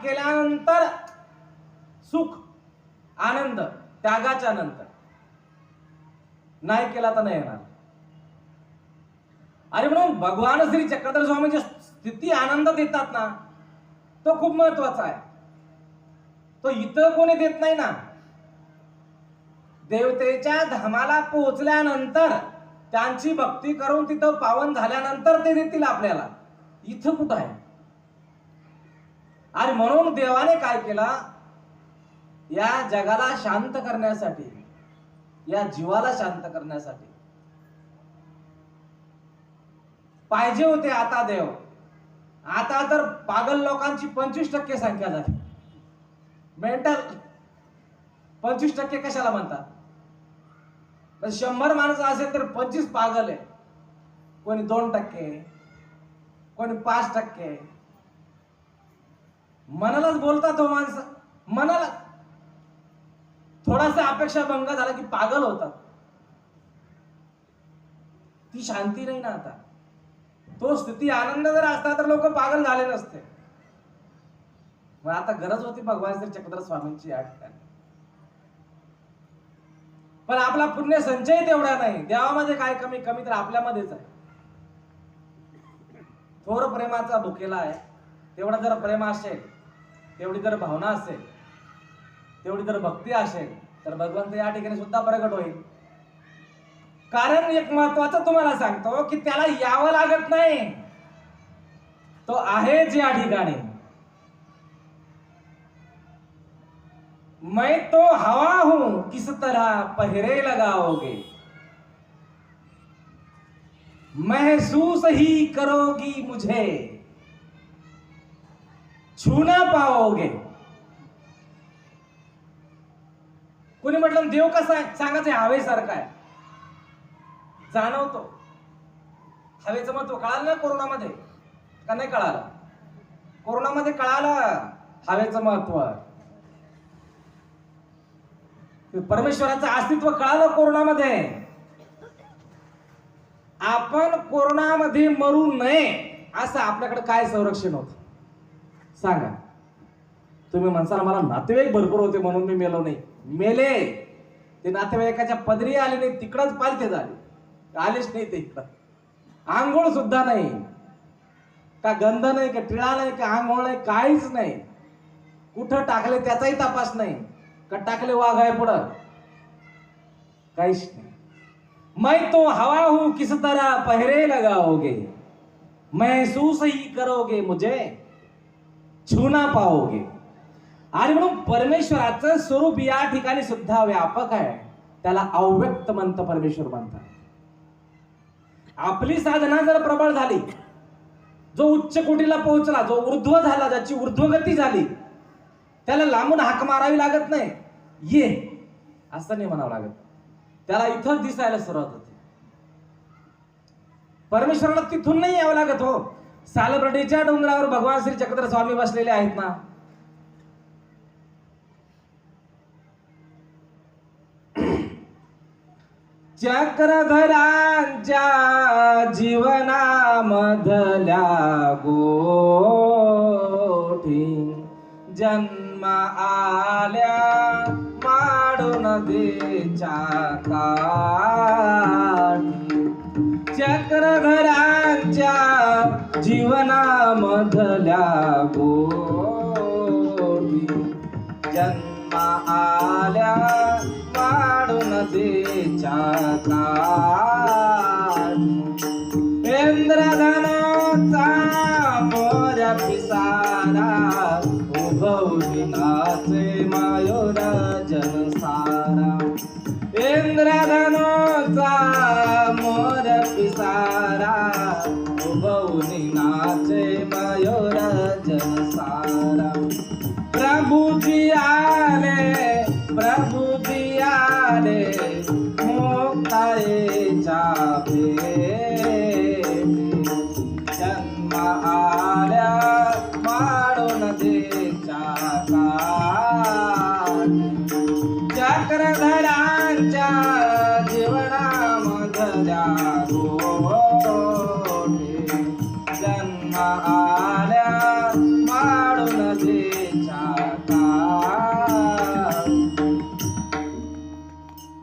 केल्यानंतर सुख आनंद त्यागाच्या नंतर, नाही केला तर नाही येणार. अरे म्हणून भगवान श्री चक्रधर स्वामींची स्थिती आनंद देतात ना, तो खूप महत्वाचा आहे. तो इतर कोणी देत नाही ना. देवतेच्या धामाला पोहोचल्यानंतर त्यांची भक्ती करून तिथं पावन झाल्यानंतर ते देतील आपल्याला. इथं कुठं आहे? आणि म्हणून देवाने काय केला, या जगाला शांत करण्यासाठी, या जीवाला शांत करण्यासाठी पाहिजे होते आता देव. आता तर पागल लोकांची 25% संख्या झाली. मेंटल 25% कशाला म्हणतात? 100 माणसं असेल तर 25 पागल आहे. कोणी 2%, कोणी 5%. मनालाच बोलतात हो माणसं. मनाला थोडासा अपेक्षा भंग झाला की पागल होतात. ती शांती नाही ना आता. तो स्थिती आनंद जर असता तर लोक पागल झाले नसते. मग आता गरज होती भगवान श्री चक्रधर स्वामींची या ठिकाणी. पण आपला पुण्य संचय तेवढा नाही. देवामध्ये काय कमी? कमी तर आपल्यामध्येच आहे. थोर प्रेमाचा भुकेला आहे. तेवढा जर प्रेम असेल, तेवढी जर भावना असेल, तेवढी जर भक्ती असेल तर भगवंत या ठिकाणी सुद्धा प्रगट होईल. कारण एक महत्वाचं तुम्हाला सांगतो की त्याला यावं लागत नाही. तो आहेच या ठिकाणी. मैं तो हवा हूं किस तरह पहरे लगाओगे, महसूस ही करोगी मुझे, छू ना पाओगे. कोणी म्हटलं देव कसा आहे? सांगायचं हवेसारखा आहे. जाणवतो. हवेचं महत्व कळालं ना कोरोनामध्ये? का नाही कळालं? कोरोनामध्ये कळालं हवेचं महत्व. परमेश्वराचं अस्तित्व कळालं कोरोनामध्ये. आपण कोरोनामध्ये मरू नये असं आपल्याकडे काय संरक्षण होत सांगा? तुम्ही म्हणसाल मला नातेवाईक भरपूर होते म्हणून मी मेलो नाही. मेले. ते नातेवाईकाच्या पदरी आले नाही, तिकडच पालथे झाले. आलेच नाही ते इकडं. आंघोळ सुद्धा नाही. का गंध नाही, का टिळा नाही, का आंघोळ नाही, काहीच नाही. कुठं टाकले त्याचाही तपास नाही. का टाकले वाघ आहे पुढं? काहीच नाही. मैं तो हवा हूं किस तरह पहरे लगाओगे, महसूस ही करोगे मुझे, छू ना पाओगे. आणि म्हणून परमेश्वराचं स्वरूप या ठिकाणी सुद्धा व्यापक आहे. त्याला अव्यक्त म्हणतं, परमेश्वर म्हणतात. आपली साधना जर प्रबळ झाली, जो उच्च कोटीला पोहोचला, जो ऊर्ध्व झाला, ज्याची ऊर्ध्वगती झाली, त्याला लांबून हाक मारावी लागत नाही. ये असं नाही म्हणावं लागत. त्याला इथं दिसायला सुरुवात होते. परमेश्वराला तिथून नाही यावं लागत हो. सालबर्डीच्या डोंगरावर भगवान श्री चक्रधर स्वामी बसलेले आहेत ना. चक्रधरांच्या जीवनामधल्या गोठी जन्म आल्या माडू नदीच्या काठी. चक्रधरांच्या जीवनामधल्या गोठी जन्म आल्या माडू नदीच्या काठी. इंद्रधनुचा मोर्या पिसारा उभवली नाचे मयूर जनसारा. इंद्रधनुचा मोर पिसारा उभवली नाचे मयूर जनसारा. प्रभुजी आले, प्रभुजी आले मुक्ताईच्या भेटी. जन्म आल्या माडू नदीच्या काठी. चक्रधरांच्या जीवनामधल्या गोठी जन्म आल्या माडू नदी छाता.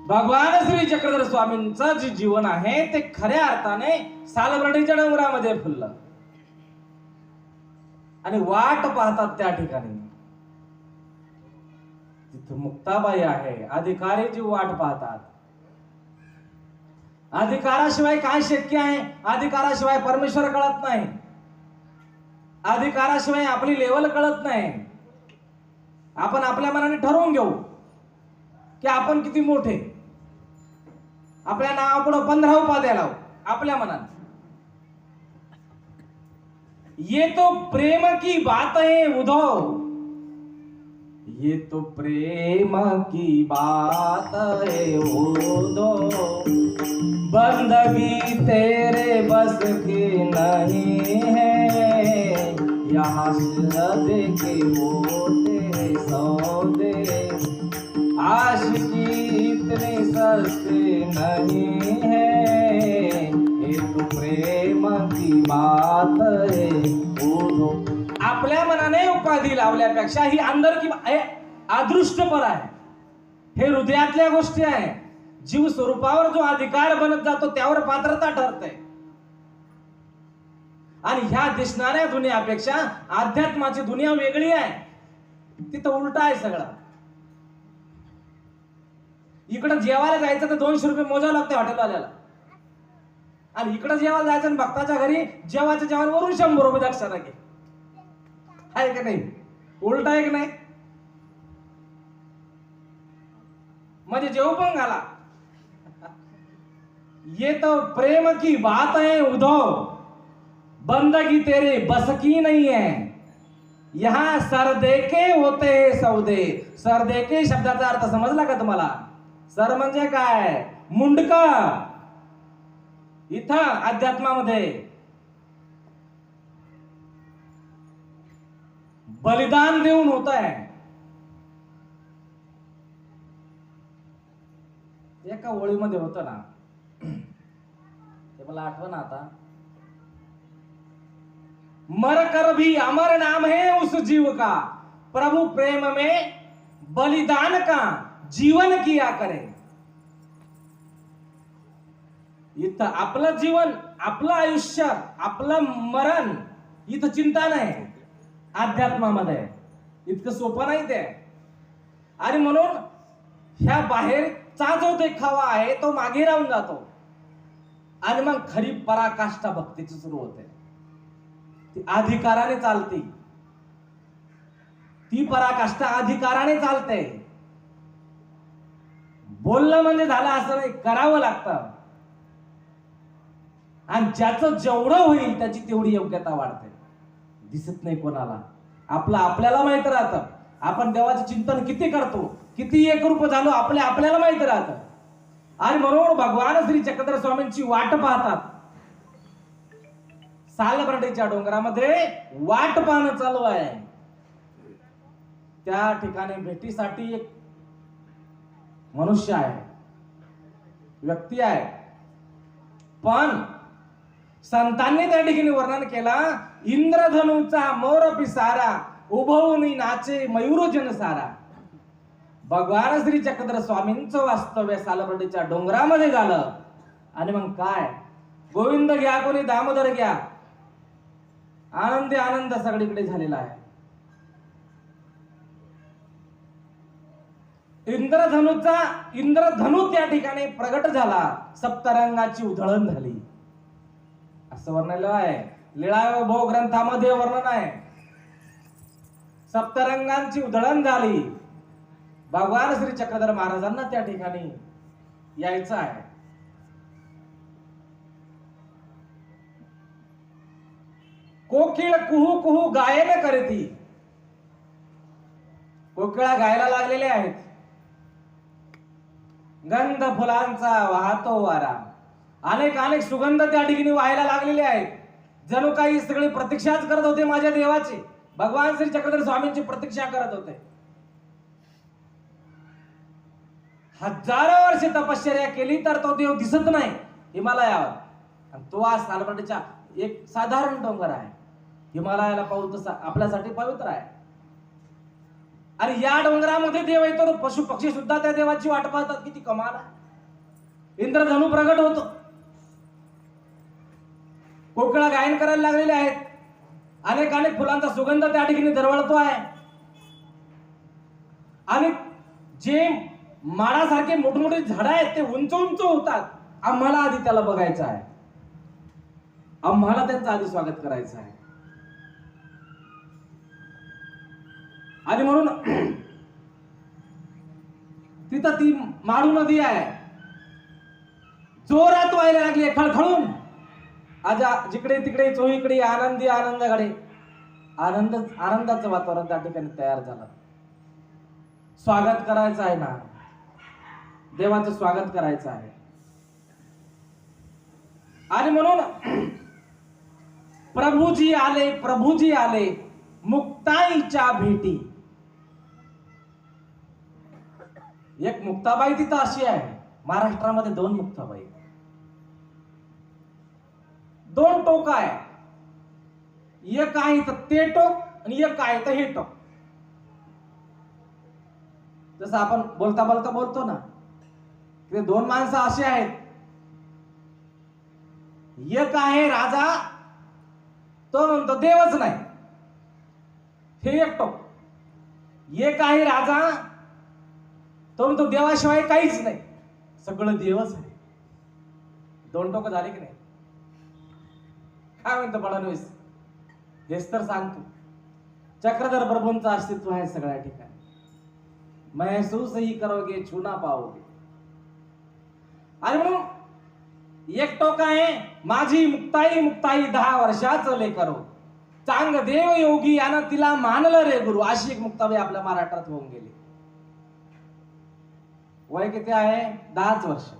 भगवान श्री चक्रधर स्वामींचं जे जीवन आहे ते खऱ्या अर्थाने सालबर्डीच्या डोंगरामध्ये फुललं आणि वाट पाहतात त्या ठिकाणी. तिथं मुक्ताबाई आहे, अधिकारीची वाट पाहतात. अधिकाराशिवाय काय शक्य आहे? अधिकाराशिवाय परमेश्वर कळत नाही, अधिकाराशिवाय आपली लेवल कळत नाही. आपण आपल्या मनाने ठरवून घेऊ की आपण किती मोठे, आपल्या नावापुढं 15 उपाध्या लावू आपल्या मनाने. ये तो प्रेम की बात है उद्धव, ये तो प्रेम की बात है उद्धव, बंदगी तेरे बस की नहीं है, यहाँ सदे के होते सौदे, आशिकी इतनी सस्ती नहीं है, ये तो प्रेम की बात है उद्धव. आपल्या मनाने उपाधी लावल्यापेक्षा ही अंदर की अदृष्टपर आहे. हे हृदयातल्या गोष्टी आहे. जीव स्वरूपावर जो अधिकार बनत जातो त्यावर पात्रता ठरते. आणि ह्या दिसणाऱ्या दुनियापेक्षा अध्यात्माची दुनिया वेगळी आहे. तिथं उलट आहे सगळं. इकडं जेवायला जायचं तर 200 रुपये मोजावं लागते हॉटेलवाल्याला, आणि इकडं जेवायला जायचं आणि भक्ताच्या घरी जेवायच्या जेवणावरून 100 रुपये दक्षिणा घे. आहे का नाही? उलट आहे की नाही? म्हणजे जेव पण घाला. ये तो प्रेम की बात है उद्धव, बंदगी तेरे बस की नहीं है, यहां सरदेके होते हैं सौदे. सरदेके शब्दाचा अर्थ समजला का तुम्हाला? सर म्हणजे काय? मुंडका. इथं अध्यात्मामध्ये बलिदान देऊन होत आहे. एका ओळीमध्ये होतं ना, ते मला आठवण आता. मर कर भी अमर नाम है उस जीव का, प्रभु प्रेम में बलिदान का जीवन किया करे. इथं आपलं जीवन, आपलं आयुष्य, आपलं मरण इथं चिंता नाही. अध्यात्मामध्ये इतकं सोपं नाही ते. आणि म्हणून ह्या बाहेरचा जो देखावा आहे तो मागे राहून जातो आणि मग खरी पराकाष्ठा भक्तीची सुरू होते. ती अधिकाराने चालते. ती पराकाष्ठा अधिकाराने चालते. बोलणं म्हणजे झालं असं नाही, करावं लागतं. आणि ज्याचं जेवढं होईल त्याची तेवढी योग्यता वाढते. दिसत नाही कोणाला. आपल्याला माहित राहतं आपण देवाचं चिंतन किती करतो, किती एकरूप झालो आपल्याला माहित राहतं. आणि म्हणून भगवान श्री चक्रधर स्वामींची वाट पाहतात. सालबर्डीच्या डोंगरामध्ये वाट पाहणं चालू आहे. त्या ठिकाणी भेटीसाठी एक मनुष्य आहे, व्यक्ती आहे. पण संतांनी त्या ठिकाणी वर्णन केला, इंद्रधनुचा मोर पिसारा, उभवून नाचे मयूरजन सारा. भगवान श्री चक्रधर स्वामींचं वास्तव्य सालबर्डीच्या डोंगरामध्ये झालं. आणि मग काय, गोविंद घ्या कोणी दामोदर घ्या, आनंदी आनंद सगळीकडे झालेला आहे. इंद्रधनु त्या ठिकाणी प्रगट झाला, सप्तरंगाची उधळण झाली असं वर्णन आहे. लीळाभोग ग्रंथामध्ये वर्णन आहे. सप्तरंगांची उधळण झाली. भगवान श्री चक्रधर महाराजांना त्या ठिकाणी यायचं आहे. कोकिळ कुहू कुहू गायन करती. कोकिळा गायला लागलेले आहेत. गंध फुलांचा वाहतो वारा, अनेक सुगंध त्या ठिकाणी व्हायला लागलेले आहेत. जणू काही सगळे प्रतीक्षाच करत होते माझ्या देवाची. भगवान श्री चक्रधर स्वामींची प्रतीक्षा करत होते. हजारो वर्षे तपश्चर्या केली तर तो देव दिसत नाही हिमालयावर. आणि तो आज सालबर्डीचा एक साधारण डोंगर आहे. हिमालयाला पाहून तसा आपल्यासाठी पवित्र आहे. आणि या डोंगरामध्ये देव येतो, तो पशु पक्षी सुद्धा त्या देवाची वाट पाहतात. किती कमाल आहे. इंद्रधनु प्रगट होतो, कोकिळा गायन करायला लागलेले आहेत, अनेक अनेक फुलांचा सुगंध त्या ठिकाणी दरवळतो आहे. आणि जे माडासारखे मोठमोठे झाडं आहेत ते उंच उंच होतात. आम्हाला आधी त्याला बघायचं आहे, आम्हाला त्यांचं आधी स्वागत करायचं आहे. आणि म्हणून तिथं ती माळू नदी आहे, जोरात व्हायला लागली आहे, खळखळून. आज जिकडे तिकडे चोहीकडे आनंदी आनंदाकडे आनंदाचं वातावरण त्या ठिकाणी तयार झालं. स्वागत करायचं आहे ना, देवाचं स्वागत करायचं आहे. आणि म्हणून प्रभूजी आले मुक्ताईच्या भेटी. एक मुक्ताबाई तिथं अशी आहे. महाराष्ट्रामध्ये 2 मुक्ताबाई, 2 टोक आहे. एक आहे तर ते टोक आणि एक आहे तर हे टोक. जसं आपण बोलता बोलता बोलतो ना, ते 2 माणसं अशी आहेत. एक आहे राजा, तो म्हणतो देवच नाही, हे एक टोक. एक आहे राजा, तो म्हणतो देवाशिवाय काहीच नाही, सगळं देवच आहे. 2 टोक झाले की नाही? काय म्हणतो फडणवीस? हेच तर सांगतो, चक्रधर प्रभूंचं अस्तित्व आहे सगळ्या ठिकाणी. महसूस ही करोगे, छू ना पाओगे. आणि म्हणून एक टोक आहे, माझी मुक्ताई मुक्ताई 10 वर्षाचं लेकरो, चांग देव योगी यानं तिला मानलं रे गुरु. अशी एक मुक्ताबाई आपल्या महाराष्ट्रात होऊन गेली. वय किती आहे? 10च वर्ष.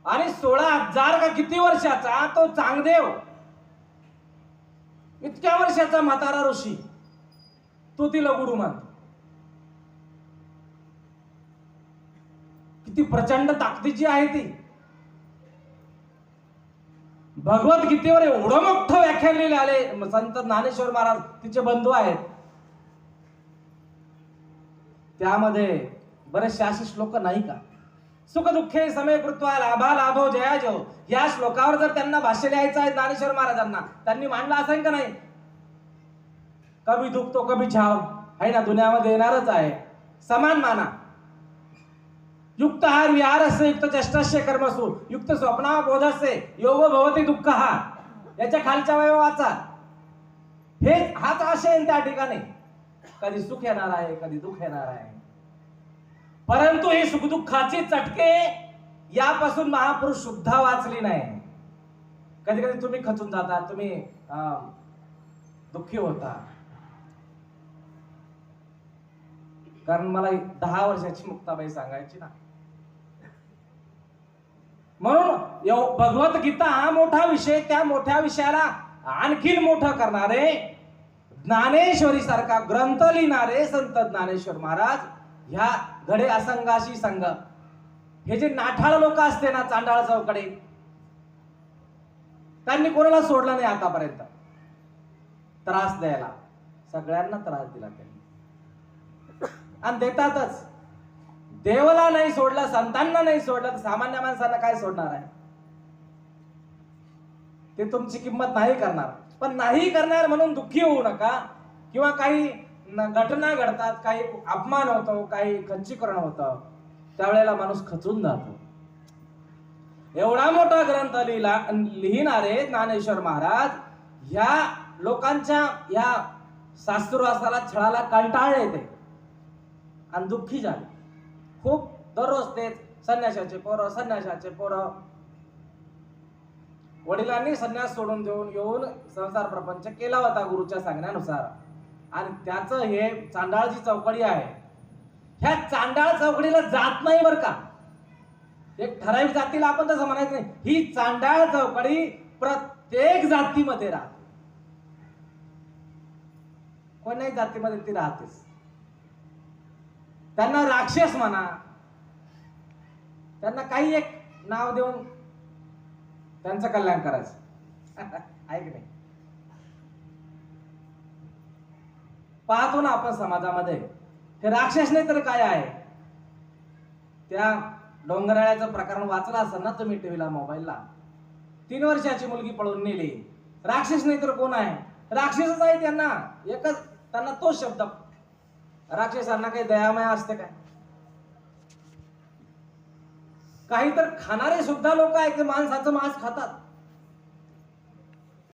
आणि 16,000 का किती वर्षाचा तो चांगदेव, इतक्या वर्षाचा म्हातारा ऋषी, तो तिला गुरु मानतो. किती प्रचंड ताकदीची आहे ती. भगवद्गीतेवर एवढं मोठं व्याख्यान लिहिले आले संत ज्ञानेश्वर महाराज, तिचे बंधू आहेत. त्यामध्ये बरेचसे असे श्लोक नाही का? सुख दुःखे समय कृत्वा लाभा लाभो जयाजो, या श्लोकावर जर त्यांना भाष्य लिहायचं आहे ज्ञानेश्वर महाराजांना, त्यांनी मांडलं असेल का नाही? कभी दुख तो कभी छाव आहे ना, दुनियामध्ये येणारच आहे. समान माना. युक्त हार विहारस्य युक्त चष्टस्य कर्मसु युक्त स्वप्ना बोधस्य योग भवती दुःख. हा याच्या खालच्या वैभवाचा हाच आशय त्या ठिकाणी. कधी सुख येणार आहे, कधी दुःख येणार आहे. परंतु हे सुखदुःखाचे चटके यापासून महापुरुष सुद्धा वाचली नाही. कधी कधी तुम्ही खचून जाता, तुम्ही दुःखी होता. कारण मला 10 वर्षाची मुक्ताबाई सांगायची ना. म्हणून भगवद्गीता हा मोठा विषय, त्या मोठ्या विषयाला आणखीन मोठं करणारे ज्ञानेश्वरी सारखा ग्रंथ लिहिणारे संत ज्ञानेश्वर महाराज, ह्या घडे असंगाशी संघ, हे जे नाठाळ लोक असते ना चांडाळ चौकडे, त्यांनी कोणाला सोडलं नाही आतापर्यंत त्रास द्यायला. सगळ्यांना त्रास दिला त्यांनी आणि देतातच. देवाला नाही सोडलं, संतांना नाही सोडलं, तर सामान्य माणसांना काय सोडणार आहे? ते तुमची किंमत नाही करणार. पण नाही करणार म्हणून दुःखी होऊ नका. किंवा काही घटना घडतात, काही अपमान होतो, काही खच्चीकरण होतं, त्यावेळेला माणूस खचून जातो. एवढा मोठा ग्रंथ लिहिणारे ज्ञानेश्वर महाराज ह्या लोकांच्या ह्या शास्त्रवासाला छळाला कंटाळले ते आणि दुःखी झाले खूप. दररोज तेच संन्यासाचे पोरं. वडिलांनी संन्यास सोडून देऊन येऊन संसार प्रपंच केला होता गुरुच्या सांगण्यानुसार. आणि त्याचं हे चांडाळची चौकडी आहे. ह्या चांडाळ चौकडीला जात नाही बर का. एक ठराविक जातीला आपण तसं म्हणायचं नाही. ही चांडाळ चौकडी प्रत्येक जातीमध्ये राहते. कोण्याही जातीमध्ये ती राहतेच. त्यांना राक्षस म्हणा, त्यांना काही एक नाव देऊन त्यांचं कल्याण करायचं. ऐक नाही. पाहतो ना आपण समाजामध्ये, हे राक्षस नाही तर काय आहे. त्या डोंगराळ्याचं प्रकरण वाचलं असेल ना तुम्ही टीव्हीला, मोबाईलला. 3 वर्षाची मुलगी पळून नेली. राक्षस नाही तर कोण आहे? राक्षसच आहे. त्यांना एकच, त्यांना तो शब्द. राक्षसांना काही दयामय असते काय? काही तर खाणारे सुद्धा लोक आहेत ते माणसाचं मांस खातात.